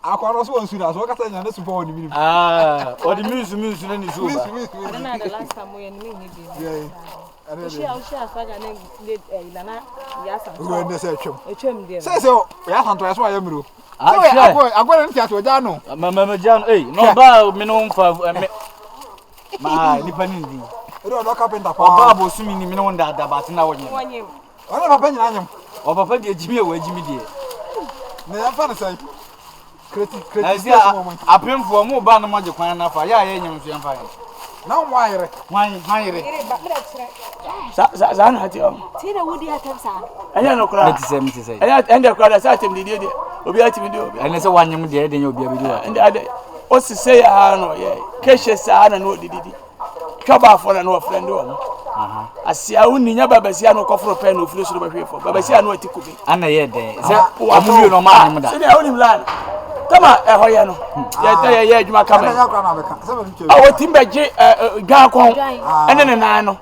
Aqua so one so kasa nya na super one minimum. Or the music na ni so ba. Na the last time we ni me dey. She so ga na ya san. We na say twem. Twem dey. Say ya san to ya so ya miro. Agora ntia to ja no. Mama Jan, no ba me no mfa ma ni panindi. Ero do carpenter pa. Oba bo sumi ni me no nda da ba na wonye. Ona papa nyina anyam. O papa de jimi e wa jimi de. Na ya fa na sai. Kreti. Apemfo mo ba na mo je kwan na fa ya nyam so yamfa. Na wire. Wire. Sa na ti o. Ti na wudi atamsa. Anya no kura. Meti say. Anya ende kura da sa tem di de. Obi ati mi de obi. Ene se wanyam de de nya obi abi do. Ende ade. O si say ya no ye. Keshe sa na no dididi. Twaba afọ na no friend o. Asia uni nya babasia no kofro pen no firi so do bahwe fo. Babasia no atikubi. Ana ye de. Se amuwi no ma anyam da. Se dia uni mlan. Kama ehoye no. Ye adwuma kama. Ya kwa na beka. Se ba nche. Awo timba je gwa kon. Ene ne nan no.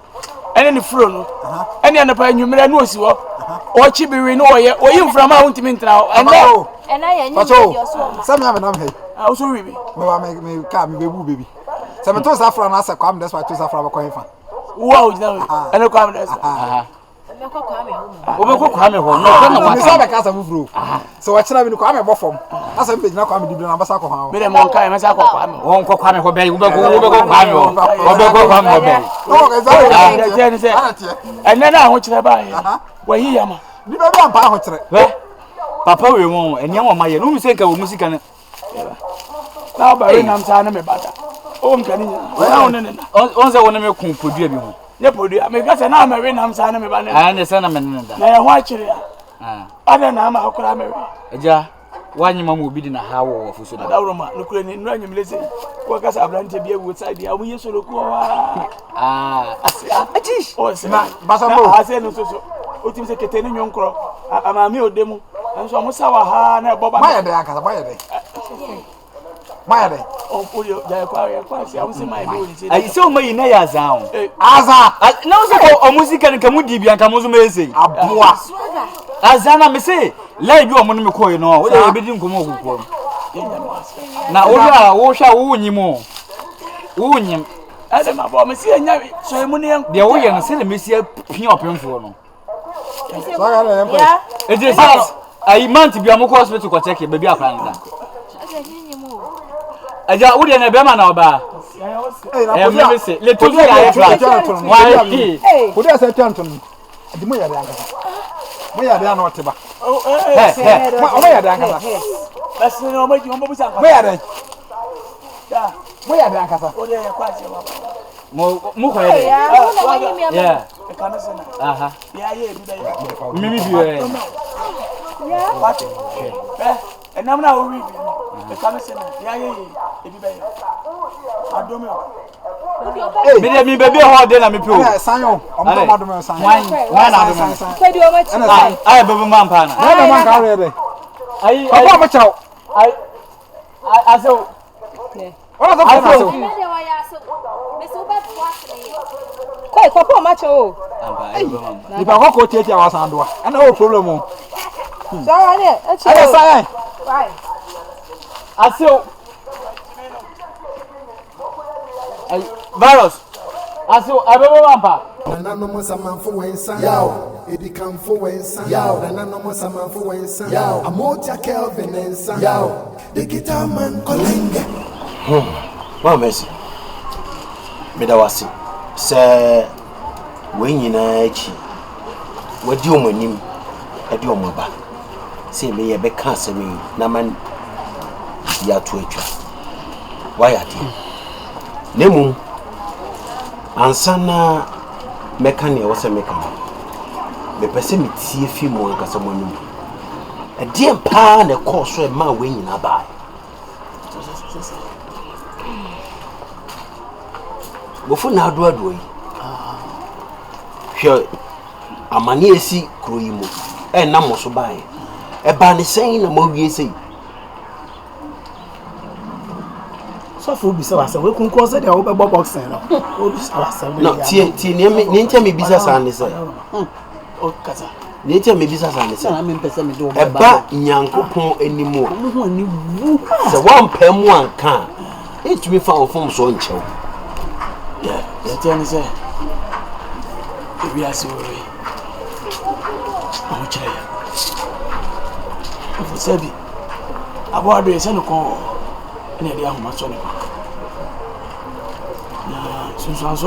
Ene ne furo no. Ene na pa nwumre no osi wo. O chi biwi no oyi mframa ho ntimi ntra. Ena ye nyi yo so. Se me am he. Ah so wi bi. Me ka me bebu baby. Se me to safra na se kwam that's why to safra ba kon fa. Wow, ene kwam des. Obeko kwa me ho no kwa na me sa be ka sa fufuro. So wa kira me no kwa me bofom. Asa me pejina kwa me diblo na basa ko ha. Me dem on kai me sa ko kwa me. Won ko kwa me ho be obeko kwa me ho. Obeko kwa me ho be. No ka za. Ene se. Ene na ho kire ba ye. Wa yi yama. Ni be ba mpa ho kire. Papa we won enia wo maye no mi se nka wo musika ne. Na ba we nam sa na me bata. O mka ni. Na won ne. On se won me kun podua bi ho. Ne podua me ga se na ma we nam sa na me ba ne. Ne se na me ne da. Na ye ho akire. Ada na ma akora me we. Eja wanyima mu obi di na ha wo fuso da. Dawro ma no kure ni no anyim lese. Wo ka sa abrante bia wo side bia wo yeso lo ko wa. Atish. O se na basa mo. Ase no so. O tim se kete ni nyonkro. Ama mi odemu. Nso mo sa wa ha na ebo ba. Maya de akasa, maya de. Maya de. O polio ja kwa si am se mai do ni se. Ai se o mai na ya zan. Aza. Na o se ko o musika ni kamu di bia kamu zo me ese. Aboa. Azana me se live bi o mo no me ko yi no. O de be di nkomo okuko. Na o ra wo hwa wo nyimo. Wo nyim. Ade ma bo me se anya so emu ne de wo ye no se le mesia pin opemfo no. So ga le empo. Eje sa ai month bi amoko hospital ko check be bi akran da. Aja wo de na be ma na oba. Me se le to ya flat. Why? Wo de se tanton. Adi mo ya de akasa. Mo ya de na oteba. Mo ya de akasa. Bas no ma ji mo bu sa. Mo ya de. Ya. Mo ya de akasa. O de ya kwa si baba. Mo ko ye. Yeah. Aha. Ya ye bi da ya. Mimi bi ye. Yeah. What? Enam na o wi bi. E ka me se na. Ya ye e bi ba ye. Adome. Me de mi bebe ho de na me pe o. Sanyo, omo ma do me sanyo. Why na do me? Kwedi o ma chi. Ai bebe man pa na. Na na man ka re de. Ai Omo ma chaw. ai aso. Ora do ko na so. Kwai ko po ma chi o. Ni ba ko ko tie wa san do. Ana o problem o. So ane, e chi. Ana sai. Right. Aso. Ai virus. Aso abebe man pa. Nana no mo samanfo wensa yaw edi kamfo wensa yaw nana no mo samanfo wensa yaw amotia Kelvin wensa yaw the guitar man Kolenge wa mercy me da wasi se we nyina achi wadi omanim adi omaba se me ye be ka asemi na man ya to atwa wa ya ti nemu ansana mekani e wose mekani me pese me tie fi mu ankasa monum e die pa na course e ma we nyina ba bofu na ado yi hwe amani esi kro yi mu e na mo so bae e ba ne sen na mo wie sei so for bi sawasa we kun ko se de wo be boxing no o bi sawasa no tie ni ntya me bisa san ne se o kasa Nature may be something. I mean, person do About Yankopon anymore. The one pen one can. It me found from so and so. Yeah, the thing is, we are so away. I'm trying. If you said it, about the son of call, and the young man. So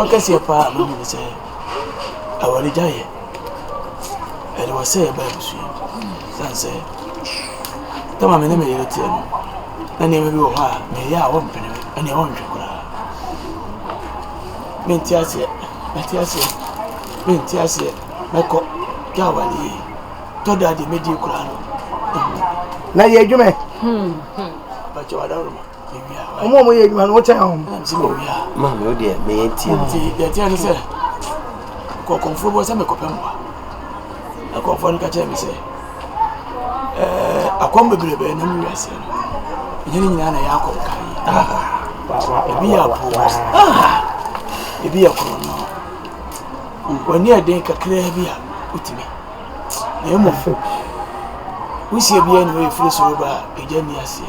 I can see a part of me say, I will die. And it was said by the son said, Tell my name, you tell me. And you will have me, I won't pay and you won't. Mentiasia, Mako, Gawali, Toda the medical. Now, you may. But you are down. I'm more you man, what town? Mamma, dear, me, the ten is a confirm was a copemba. A confirm catcher, say. A combo baby, and I'm racing. You know, I be a corona. When you are doing a clear beer with me. We see a beer anyway, free sober, a genius.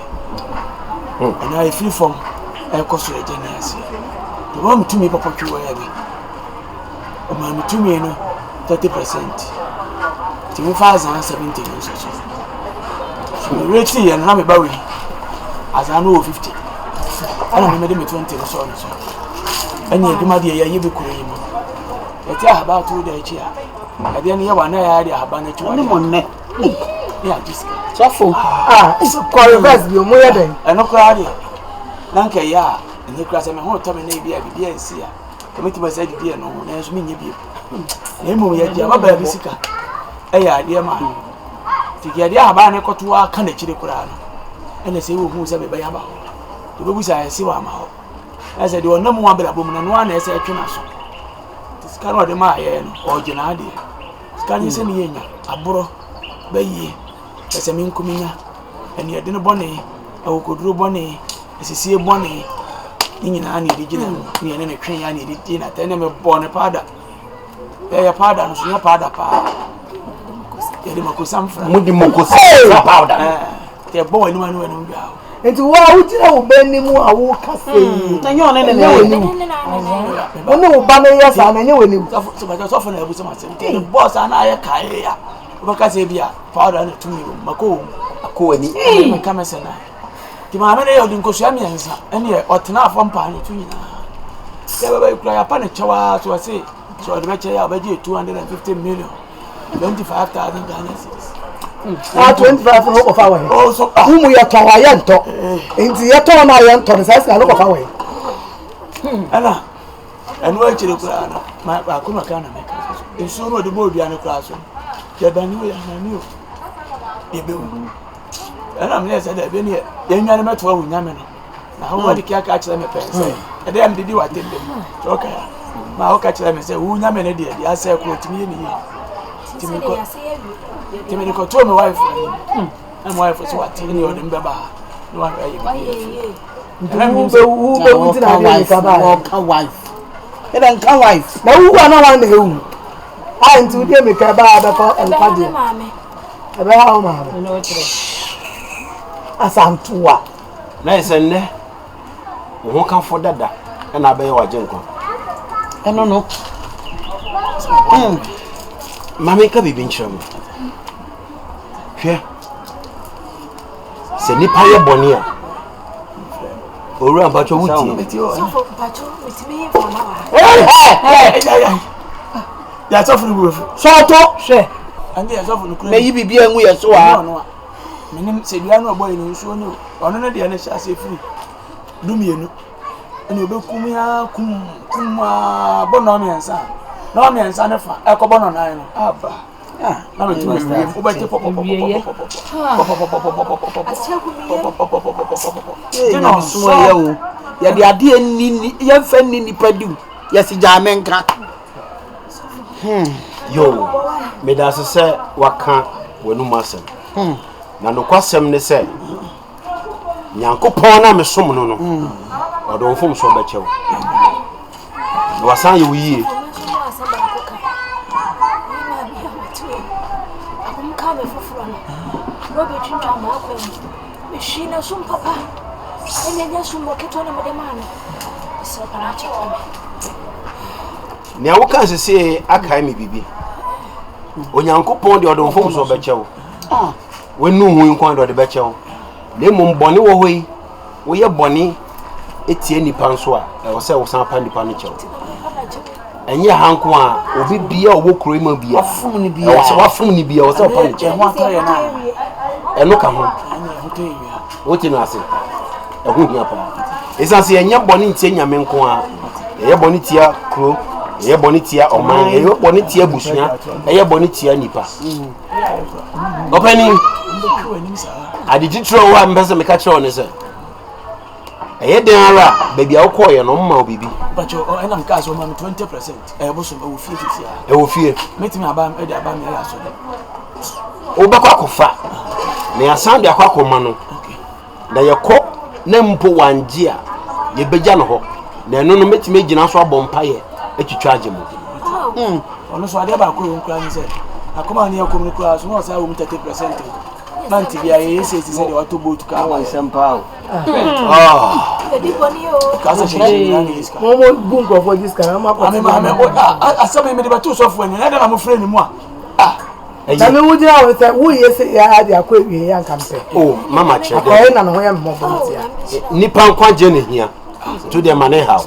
And I feel from a cost of a genius. The one to me, Papa, you were heavy. A man to me, 30%. To me, 570 years or so. So, Retty and Hammy Bowie, as I know 50. I don't remember me 20 or so. And you my dear, you be cream. It's about 2 days here. At the end of 1 year, I have been to 1 month. Yeah, just so full. It's a quarter you more than. I know crowded. Lanka, yeah, and the class of my whole time and maybe I be and see her. Commit myself to be no, there's me, you. Name yet, you have a baby sicker. Eh, dear man. To get the Abana to our country, the Koran. And they say, who's ever by about. The books I see one out. I said, you are no more but a woman and one as a tunaso. This cannot be my or Janadi. Can you send me in a bro? Bay, as a mean coming, and you didn't bonny, or could do bonny, as you see a bonny. In any region, me and a train, I needed dinner, then I'm a born a pada. They are pardon, so your pada pa. Yadimako some from Mudimoko powder. They're born one when we go. And to what would you bend him? I walk a say, and you're no banner, yes, I know when you often have some the boss and I a career. Vocasabia, powder to me, Mako, a coin, come as a night. The mamma didn't go shamians, and yet, or enough one pound to you. They were play a panic chow to a say, so I'd bet you I'll bet you 250 million, 25,000 Ghanaians. 25 of our also whom we are trying to into your tone. I am to the size I look of our way. Anna, and where to the ground, my Bakuna make us. Sooner the board behind the classroom. Jabani and you. And I'm less at been here. Then you are met for Yaman. Now, what the cat catch them a pen say? And then did you attend them? Okay. My catch them and say, who Yaman idiot? I say, quote me in here. Timmy told my wife, and wife was what in your Baba. No one, wife. And then come wife. Now, who are not on the room? I am to dear me, Cababa and Paddy. About mamma. As I'm to what? Nice and there. Who come for that? And I bear what Jenko. I don't know. Mammy can be shown. Se nipa ye boni a owura bacho wuti so bacho with me for now ya so funu bu so to hwe ande ya so funu kure me yi bibia nwu ye so a menim se bia no boy ni so ni ono no de na sha se firi dumienu ene obekum ya kum bono miensa no miensa ne fa e ko bono nan no aba na me tu obete pop no so ya o ya de ade ni ya fa ni nipa du ya si jamenka yo me da se waka wonu masem na no kwasem ne se Nyankopon na me som no no odo fom so be chew wasan ye wiye She knows some papa. And then there's some more on the man. So, Now, what can I say? I can't me, baby. When you uncle Pond, you're the forms of Betchel. When no one can do the Betchel. They mum bonny away. We are bonny. It's any panswa. I was selling some pandy panichel. And your hankwa will be beer or cream of beer. What funny beer or so panichel. And look at home. What you know, say? A good yapper. It's as a young bonny tenya menqua. A bonitia crew. A bonitia or mine. A bonitia bushia. A bonitia nipa. Opening. I did throw one person make a catch on, sir. A dinner, baby, I'll call you no more, baby. But you and I'm gas on 20%. I was over 50. I will fear. Make me about me last one. Obako fa. Na sound ya kwako mano. Na ye ko na mpo wanjia ye beja no ho. Na eno no metime gina so abompaye etwitwa agye mo. Ono so ade ba ko nkura ni se. Akoma ni akom ni kura so no say 30%. Manti bia ye say say de wato boat ka wa sempa. The boni o. Kaza she ni iska. Momo bunko for this kind. Ame asame me de ba to so fo ni na dem am friend mu a. Na me wudi a we say wo yesi ya ade akwa ewie ya nkampe. Oh, mama che. Akwa na no ho ya mmobontia. Nipa nkwa je ne hia. To dem ane how.